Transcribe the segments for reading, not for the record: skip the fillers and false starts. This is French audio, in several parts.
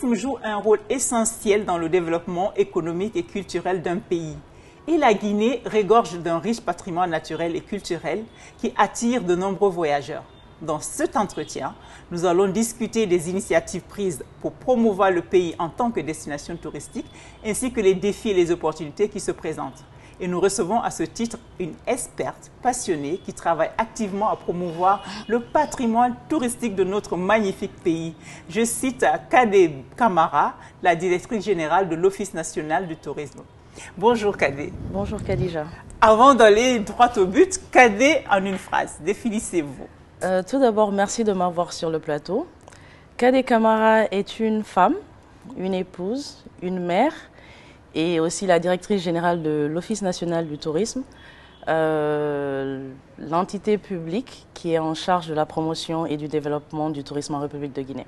tourisme joue un rôle essentiel dans le développement économique et culturel d'un pays. Et la Guinée regorge d'un riche patrimoine naturel et culturel qui attire de nombreux voyageurs. Dans cet entretien, nous allons discuter des initiatives prises pour promouvoir le pays en tant que destination touristique, ainsi que les défis et les opportunités qui se présentent. Et nous recevons à ce titre une experte passionnée qui travaille activement à promouvoir le patrimoine touristique de notre magnifique pays. Je cite Kadé Camara, la directrice générale de l'Office national du tourisme. Bonjour Kadé. Bonjour Khadija. Avant d'aller droit au but, Kadé en une phrase, définissez-vous. Tout d'abord, merci de m'avoir sur le plateau. Kadé Camara est une femme, une épouse, une mère et aussi la directrice générale de l'Office national du tourisme, l'entité publique qui est en charge de la promotion et du développement du tourisme en République de Guinée.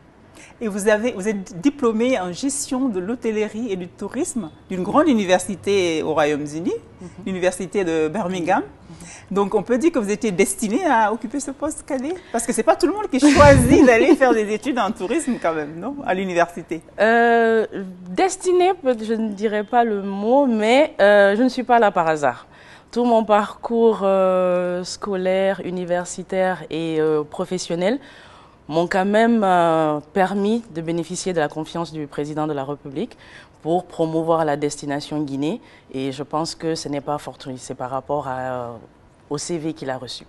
Et vous êtes diplômée en gestion de l'hôtellerie et du tourisme d'une grande université au Royaume-Uni, l'université de Birmingham. Donc on peut dire que vous étiez destinée à occuper ce poste, Kadé? Parce que ce n'est pas tout le monde qui choisit d'aller faire des études en tourisme quand même, non? À l'université. Destinée, je ne dirais pas le mot, mais je ne suis pas là par hasard. Tout mon parcours scolaire, universitaire et professionnel m'ont quand même permis de bénéficier de la confiance du président de la République pour promouvoir la destination Guinée. Et je pense que ce n'est pas fortuit, c'est par rapport au CV qu'il a reçu.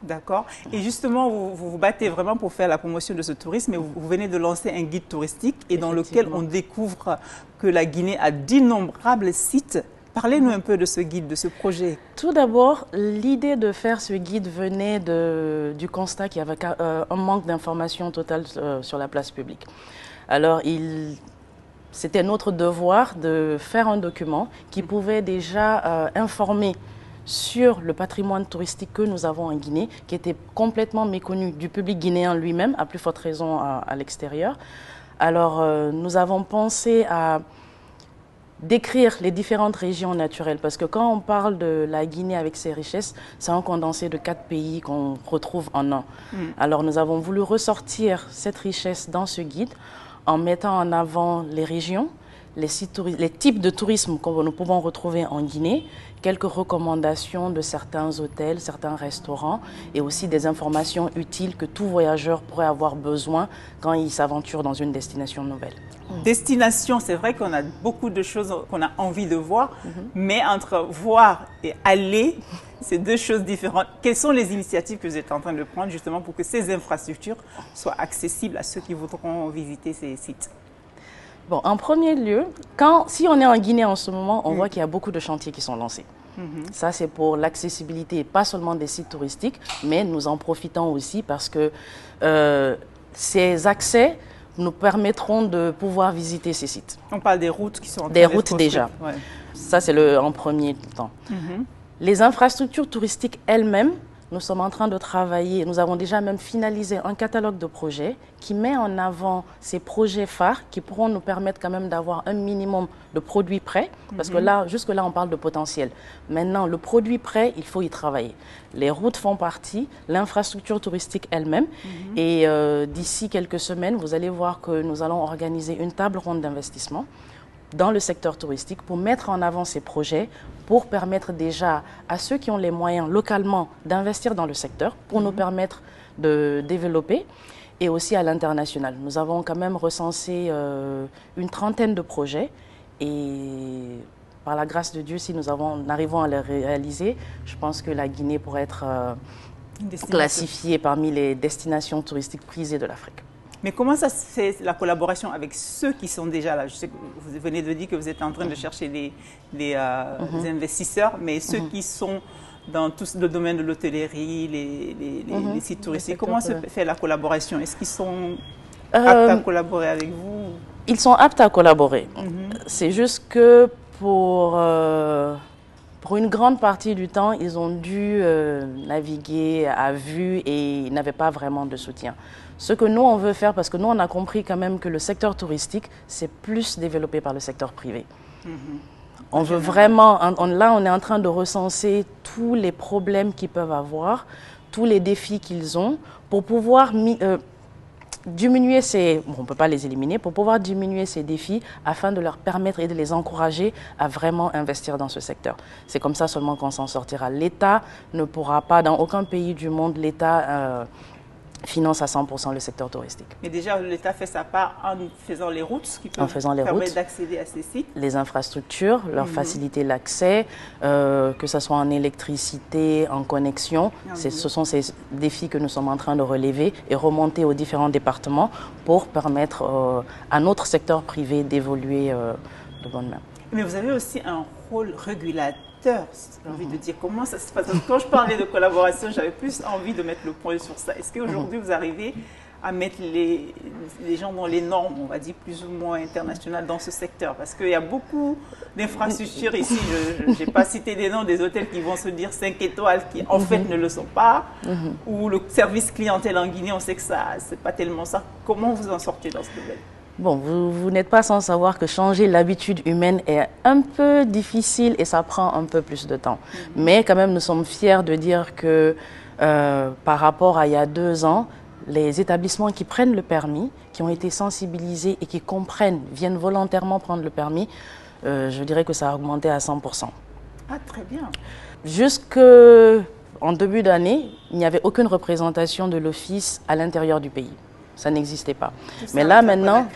D'accord. Et justement, vous vous battez vraiment pour faire la promotion de ce tourisme. Et vous venez de lancer un guide touristique et dans lequel on découvre que la Guinée a d'innombrables sites. Parlez-nous un peu de ce guide, de ce projet. Tout d'abord, l'idée de faire ce guide venait du constat qu'il y avait un manque d'informations totales sur la place publique. Alors, c'était notre devoir de faire un document qui pouvait déjà informer sur le patrimoine touristique que nous avons en Guinée, qui était complètement méconnu du public guinéen lui-même, à plus forte raison à l'extérieur. Alors, nous avons pensé à décrire les différentes régions naturelles, parce que quand on parle de la Guinée avec ses richesses, c'est un condensé de 4 pays qu'on retrouve en un. Alors nous avons voulu ressortir cette richesse dans ce guide en mettant en avant les régions, les types de tourisme que nous pouvons retrouver en Guinée, quelques recommandations de certains hôtels, certains restaurants et aussi des informations utiles que tout voyageur pourrait avoir besoin quand il s'aventure dans une destination nouvelle. Destination, c'est vrai qu'on a beaucoup de choses qu'on a envie de voir, mais entre voir et aller, c'est deux choses différentes. Quelles sont les initiatives que vous êtes en train de prendre justement pour que ces infrastructures soient accessibles à ceux qui voudront visiter ces sites? Bon, en premier lieu, si on est en Guinée en ce moment, on voit qu'il y a beaucoup de chantiers qui sont lancés. Ça, c'est pour l'accessibilité, pas seulement des sites touristiques, mais nous en profitons aussi parce que ces accès nous permettront de pouvoir visiter ces sites. On parle des routes qui sont en train des routes déjà. Ouais. Ça, c'est en premier temps. Les infrastructures touristiques elles-mêmes, nous sommes en train de travailler, nous avons déjà même finalisé un catalogue de projets qui met en avant ces projets phares qui pourront nous permettre quand même d'avoir un minimum de produits prêts, parce que là, jusque-là, on parle de potentiel. Maintenant, le produit prêt, il faut y travailler. Les routes font partie, l'infrastructure touristique elle-même, et d'ici quelques semaines, vous allez voir que nous allons organiser une table ronde d'investissement dans le secteur touristique pour mettre en avant ces projets, pour permettre déjà à ceux qui ont les moyens localement d'investir dans le secteur, pour nous permettre de développer, et aussi à l'international. Nous avons quand même recensé une trentaine de projets et par la grâce de Dieu, si nous arrivons à les réaliser, je pense que la Guinée pourrait être classifiée parmi les destinations touristiques prisées de l'Afrique. Mais comment ça se fait la collaboration avec ceux qui sont déjà là? Je sais que vous venez de dire que vous êtes en train de chercher des investisseurs, mais ceux qui sont dans tout le domaine de l'hôtellerie, les sites touristiques, comment se fait la collaboration? Est-ce qu'ils sont aptes à collaborer avec vous? Ils sont aptes à collaborer. C'est juste que pour une grande partie du temps, ils ont dû naviguer à vue et ils n'avaient pas vraiment de soutien. Ce que nous, on veut faire, parce que nous, on a compris quand même que le secteur touristique, c'est plus développé par le secteur privé. On veut vraiment, là, on est en train de recenser tous les problèmes qu'ils peuvent avoir, tous les défis qu'ils ont, pour pouvoir diminuer ces... Bon, on ne peut pas les éliminer, pour pouvoir diminuer ces défis afin de leur permettre et de les encourager à vraiment investir dans ce secteur. C'est comme ça seulement qu'on s'en sortira. L'État ne pourra pas, dans aucun pays du monde, l'État finance à 100% le secteur touristique. Mais déjà, l'État fait sa part en faisant les routes, qui peuvent permettre d'accéder à ces sites. Les infrastructures, leur faciliter l'accès, que ce soit en électricité, en connexion. Ce sont ces défis que nous sommes en train de relever et remonter aux différents départements pour permettre à notre secteur privé d'évoluer de bonne main. Mais vous avez aussi un rôle régulateur. J'ai envie de dire comment ça se passe. Quand je parlais de collaboration, j'avais plus envie de mettre le point sur ça. Est-ce qu'aujourd'hui, vous arrivez à mettre les gens dans les normes, on va dire plus ou moins internationales dans ce secteur? Parce qu'il y a beaucoup d'infrastructures ici. Je n'ai pas cité des noms des hôtels qui vont se dire 5 étoiles, qui en fait ne le sont pas. Ou le service clientèle en Guinée, on sait que ça, c'est pas tellement ça. Comment vous en sortez dans ce domaine? Bon, vous n'êtes pas sans savoir que changer l'habitude humaine est un peu difficile et ça prend un peu plus de temps. Mais quand même, nous sommes fiers de dire que par rapport à il y a 2 ans, les établissements qui prennent le permis, qui ont été sensibilisés et qui comprennent, viennent volontairement prendre le permis, je dirais que ça a augmenté à 100%. Ah, très bien. Jusqu'en début d'année, il n'y avait aucune représentation de l'office à l'intérieur du pays. Ça n'existait pas. Mais là, maintenant,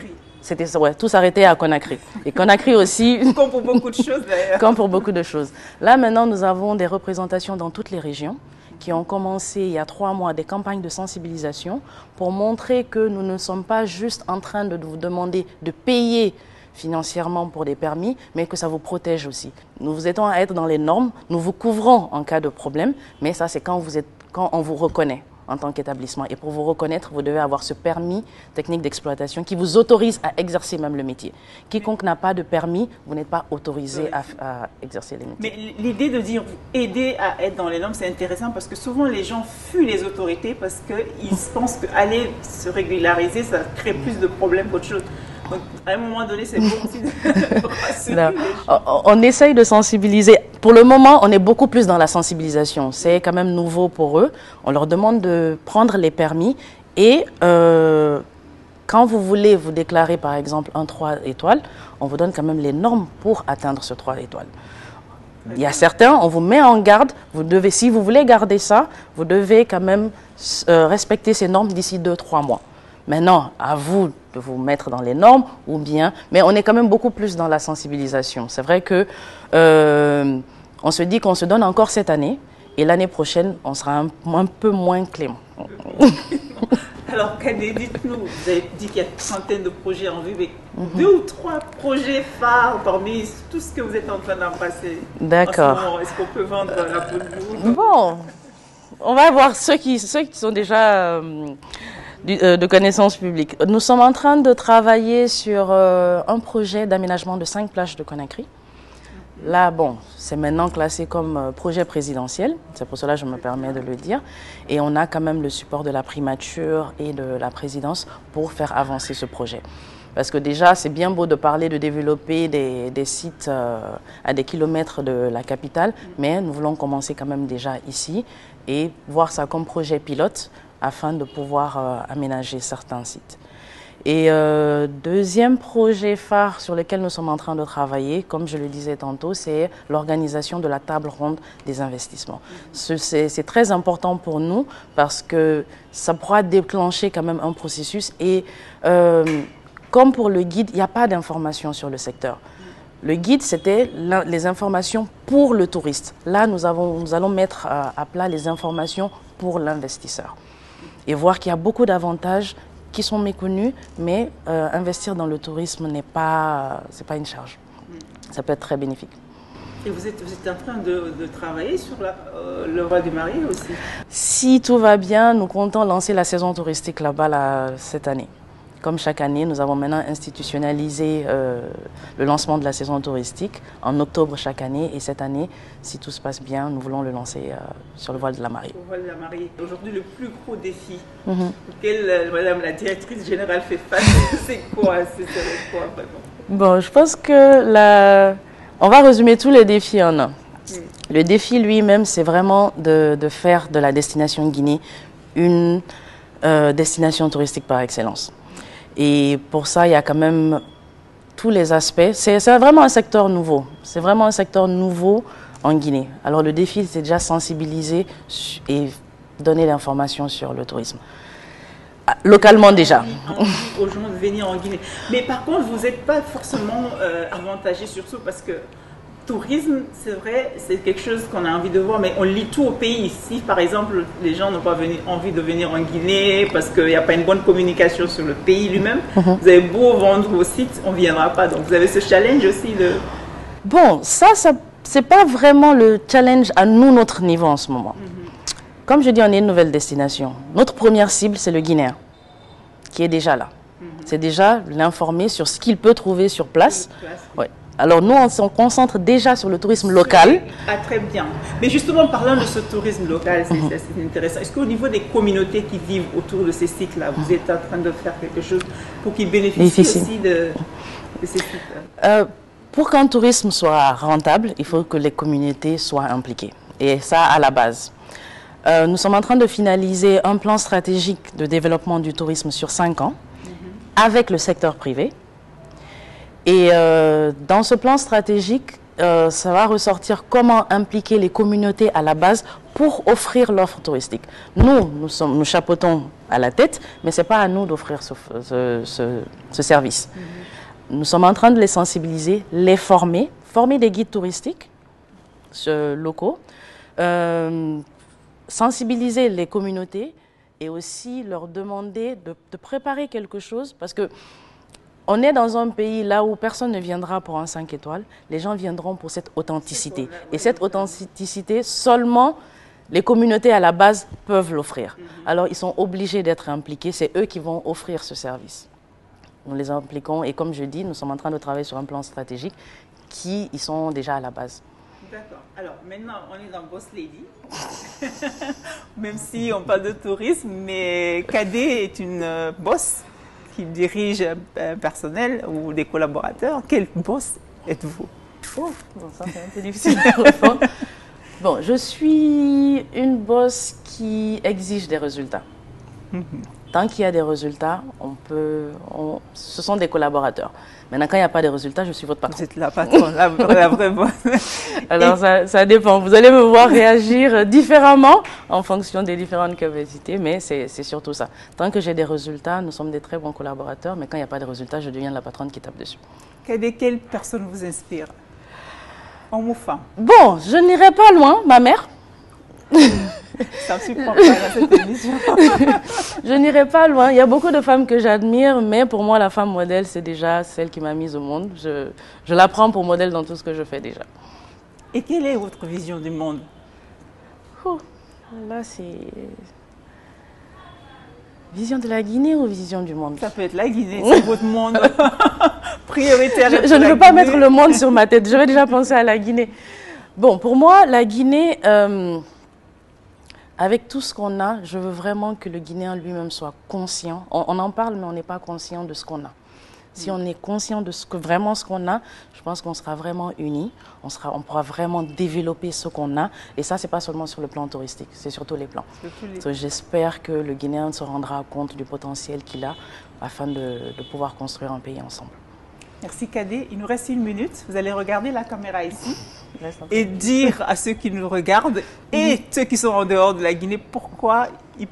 tout s'arrêtait à Conakry. Et Conakry aussi... Comme pour beaucoup de choses, d'ailleurs. Comme pour beaucoup de choses. Là, maintenant, nous avons des représentations dans toutes les régions qui ont commencé il y a 3 mois des campagnes de sensibilisation pour montrer que nous ne sommes pas juste en train de vous demander de payer financièrement pour des permis, mais que ça vous protège aussi. Nous vous aidons à être dans les normes, nous vous couvrons en cas de problème, mais ça, c'est quand on vous reconnaît en tant qu'établissement. Et pour vous reconnaître, vous devez avoir ce permis technique d'exploitation qui vous autorise à exercer même le métier. Quiconque n'a pas de permis, vous n'êtes pas autorisé à exercer les métiers. Mais l'idée de dire aider à être dans les normes, c'est intéressant parce que souvent les gens fuient les autorités parce qu'ils pensent qu'aller se régulariser, ça crée plus de problèmes qu'autre chose. Donc, à un moment donné, c'est bon aussi de rassurer. On essaye de sensibiliser. Pour le moment, on est beaucoup plus dans la sensibilisation. C'est quand même nouveau pour eux. On leur demande de prendre les permis et quand vous voulez vous déclarer, par exemple, un 3 étoiles, on vous donne quand même les normes pour atteindre ce 3 étoiles. Il y a certains, on vous met en garde. Si vous voulez garder ça, vous devez quand même respecter ces normes d'ici 2-3 mois. Maintenant, à vous de vous mettre dans les normes ou bien... Mais on est quand même beaucoup plus dans la sensibilisation. C'est vrai que on se dit qu'on se donne encore cette année et l'année prochaine, on sera un peu moins clément. Alors, Kandé, dites-nous, vous avez dit qu'il y a une trentaine de projets en vue, mais 2 ou 3 projets phares parmi tout ce que vous êtes en train d'en passer. D'accord. Est-ce qu'on peut vendre la peau de loup? Bon, on va voir ceux qui sont déjà... de connaissances publiques. Nous sommes en train de travailler sur un projet d'aménagement de 5 plages de Conakry. Là, bon, c'est maintenant classé comme projet présidentiel, c'est pour cela que je me permets de le dire. Et on a quand même le support de la primature et de la présidence pour faire avancer ce projet. Parce que déjà, c'est bien beau de parler de développer des sites à des kilomètres de la capitale, mais nous voulons commencer quand même déjà ici et voir ça comme projet pilote afin de pouvoir aménager certains sites. Et deuxième projet phare sur lequel nous sommes en train de travailler, comme je le disais tantôt, c'est l'organisation de la table ronde des investissements. C'est très important pour nous parce que ça pourra déclencher quand même un processus et comme pour le guide, il n'y a pas d'informations sur le secteur. Le guide, c'était les informations pour le touriste. Là, nous allons mettre à plat les informations pour l'investisseur et voir qu'il y a beaucoup d'avantages qui sont méconnus, mais investir dans le tourisme c'est pas une charge. Ça peut être très bénéfique. Et vous êtes en train de travailler sur le Roi du Mari aussi? Si tout va bien, nous comptons lancer la saison touristique là-bas cette année. Comme chaque année, nous avons maintenant institutionnalisé le lancement de la saison touristique en octobre chaque année. Et cette année, si tout se passe bien, nous voulons le lancer sur le voile de la Mariée. Le voile de la Mariée. Aujourd'hui, le plus gros défi auquel Madame la directrice générale fait face, c'est quoi? C'est quoi vraiment? Bon, je pense que on va résumer tous les défis en un. Le défi lui-même, c'est vraiment de faire de la destination Guinée destination touristique par excellence. Et pour ça, il y a quand même tous les aspects. C'est vraiment un secteur nouveau. C'est vraiment un secteur nouveau en Guinée. Alors le défi, c'est déjà sensibiliser et donner l'information sur le tourisme. Localement déjà. Aux gens de venir en Guinée. Mais par contre, vous n'êtes pas forcément avantagé sur ça parce que tourisme, c'est vrai, c'est quelque chose qu'on a envie de voir, mais on lit tout au pays. Si par exemple, les gens n'ont pas envie de venir en Guinée parce qu'il n'y a pas une bonne communication sur le pays lui-même, vous avez beau vendre vos sites, on ne viendra pas. Donc vous avez ce challenge aussi de... Bon, ça c'est pas vraiment le challenge à nous, notre niveau en ce moment. Comme je dis, on est une nouvelle destination. Notre première cible, c'est le Guinéen, qui est déjà là. C'est déjà l'informer sur ce qu'il peut trouver sur place. Ouais. Alors nous, on se concentre déjà sur le tourisme local. Ah, très bien. Mais justement, parlant de ce tourisme local, c'est intéressant. Est-ce qu'au niveau des communautés qui vivent autour de ces sites-là, vous êtes en train de faire quelque chose pour qu'ils bénéficient aussi de ces sites? Pour qu'un tourisme soit rentable, il faut que les communautés soient impliquées. Et ça, à la base. Nous sommes en train de finaliser un plan stratégique de développement du tourisme sur 5 ans avec le secteur privé. Et dans ce plan stratégique, ça va ressortir comment impliquer les communautés à la base pour offrir l'offre touristique. Nous chapeautons à la tête, mais ce n'est pas à nous d'offrir ce service. Nous sommes en train de les sensibiliser, les former des guides touristiques locaux, sensibiliser les communautés et aussi leur demander de préparer quelque chose parce que on est dans un pays là où personne ne viendra pour un 5 étoiles, les gens viendront pour cette authenticité. Et cette authenticité, seulement les communautés à la base peuvent l'offrir. Alors ils sont obligés d'être impliqués, c'est eux qui vont offrir ce service. Nous les impliquons et comme je dis, nous sommes en train de travailler sur un plan stratégique qui ils sont déjà à la base. D'accord. Alors maintenant, on est dans Boss Lady. Même si on parle de tourisme, mais Kadé est une boss qui dirige un personnel ou des collaborateurs. Quel boss êtes-vous? Oh, bon, ça c'est un peu difficile à répondre. Bon, je suis une boss qui exige des résultats. Tant qu'il y a des résultats, ce sont des collaborateurs. Maintenant, quand il n'y a pas de résultats, je suis votre patron. Vous êtes la patronne, la vraie boss. Alors, ça dépend. Vous allez me voir réagir différemment en fonction des différentes capacités, mais c'est surtout ça. Tant que j'ai des résultats, nous sommes des très bons collaborateurs, mais quand il n'y a pas de résultats, je deviens la patronne qui tape dessus. Quelle personne vous inspire? Homme ou femme? Bon, je n'irai pas loin, ma mère. Ça me surprend pas dans cette émission. Je n'irai pas loin. Il y a beaucoup de femmes que j'admire, mais pour moi, la femme modèle, c'est déjà celle qui m'a mise au monde. Je la prends pour modèle dans tout ce que je fais déjà. Et quelle est votre vision du monde? Là, c'est... Vision de la Guinée ou vision du monde? Ça peut être la Guinée, c'est votre monde prioritaire. Je ne veux pas mettre le monde sur ma tête. Je vais déjà penser à la Guinée. Bon, pour moi, la Guinée... avec tout ce qu'on a, je veux vraiment que le Guinéen lui-même soit conscient. On en parle, mais on n'est pas conscient de ce qu'on a. Si on est conscient de vraiment ce qu'on a, je pense qu'on sera vraiment unis. On pourra vraiment développer ce qu'on a. Et ça, ce n'est pas seulement sur le plan touristique, c'est sur tous les plans. J'espère que le Guinéen se rendra compte du potentiel qu'il a afin de pouvoir construire un pays ensemble. Merci Kadé. Il nous reste 1 minute. Vous allez regarder la caméra ici et dire à ceux qui nous regardent et ceux qui sont en dehors de la Guinée pourquoi ils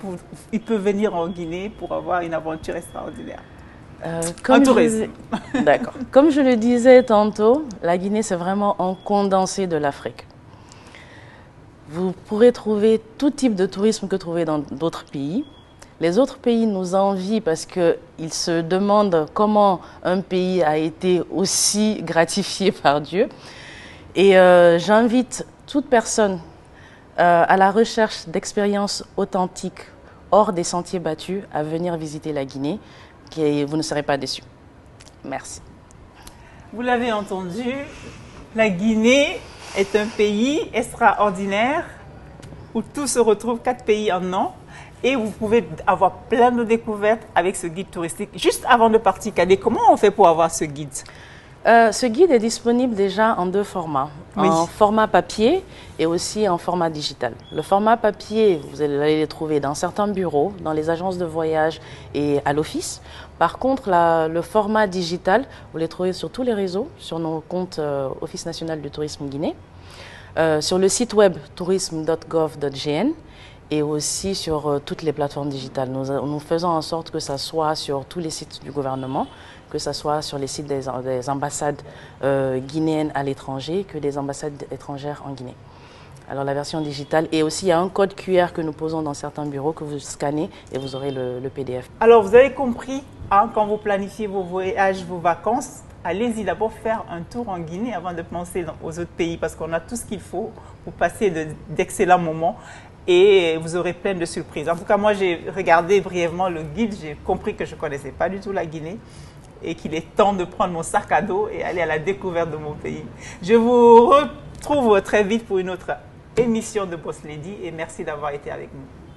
peuvent venir en Guinée pour avoir une aventure extraordinaire. En tourisme. D'accord. Comme je le disais tantôt, la Guinée, c'est vraiment un condensé de l'Afrique. Vous pourrez trouver tout type de tourisme que trouver dans d'autres pays. Les autres pays nous envient parce qu'ils se demandent comment un pays a été aussi gratifié par Dieu. Et j'invite toute personne à la recherche d'expériences authentiques hors des sentiers battus à venir visiter la Guinée, et vous ne serez pas déçus. Merci. Vous l'avez entendu, la Guinée est un pays extraordinaire où tout se retrouve, 4 pays en un. Et vous pouvez avoir plein de découvertes avec ce guide touristique. Juste avant de partir, Kadé, comment on fait pour avoir ce guide? Ce guide est disponible déjà en 2 formats, Oui. en format papier et aussi en format digital. Le format papier, vous allez les trouver dans certains bureaux, dans les agences de voyage et à l'office. Par contre, le format digital, vous les trouvez sur tous les réseaux, sur nos comptes Office national du tourisme Guinée, sur le site web tourisme.gov.gn et aussi sur toutes les plateformes digitales. Nous faisons en sorte que ça soit sur tous les sites du gouvernement, que ce soit sur les sites des ambassades guinéennes à l'étranger, que des ambassades étrangères en Guinée. Alors la version digitale, et aussi il y a un code QR que nous posons dans certains bureaux que vous scannez et vous aurez le PDF. Alors vous avez compris, hein, quand vous planifiez vos voyages, vos vacances, allez-y d'abord faire un tour en Guinée avant de penser aux autres pays parce qu'on a tout ce qu'il faut pour passer d'excellents moments. Et vous aurez plein de surprises. En tout cas, moi, j'ai regardé brièvement le guide. J'ai compris que je ne connaissais pas du tout la Guinée et qu'il est temps de prendre mon sac à dos et aller à la découverte de mon pays. Je vous retrouve très vite pour une autre émission de Boss Lady et merci d'avoir été avec nous.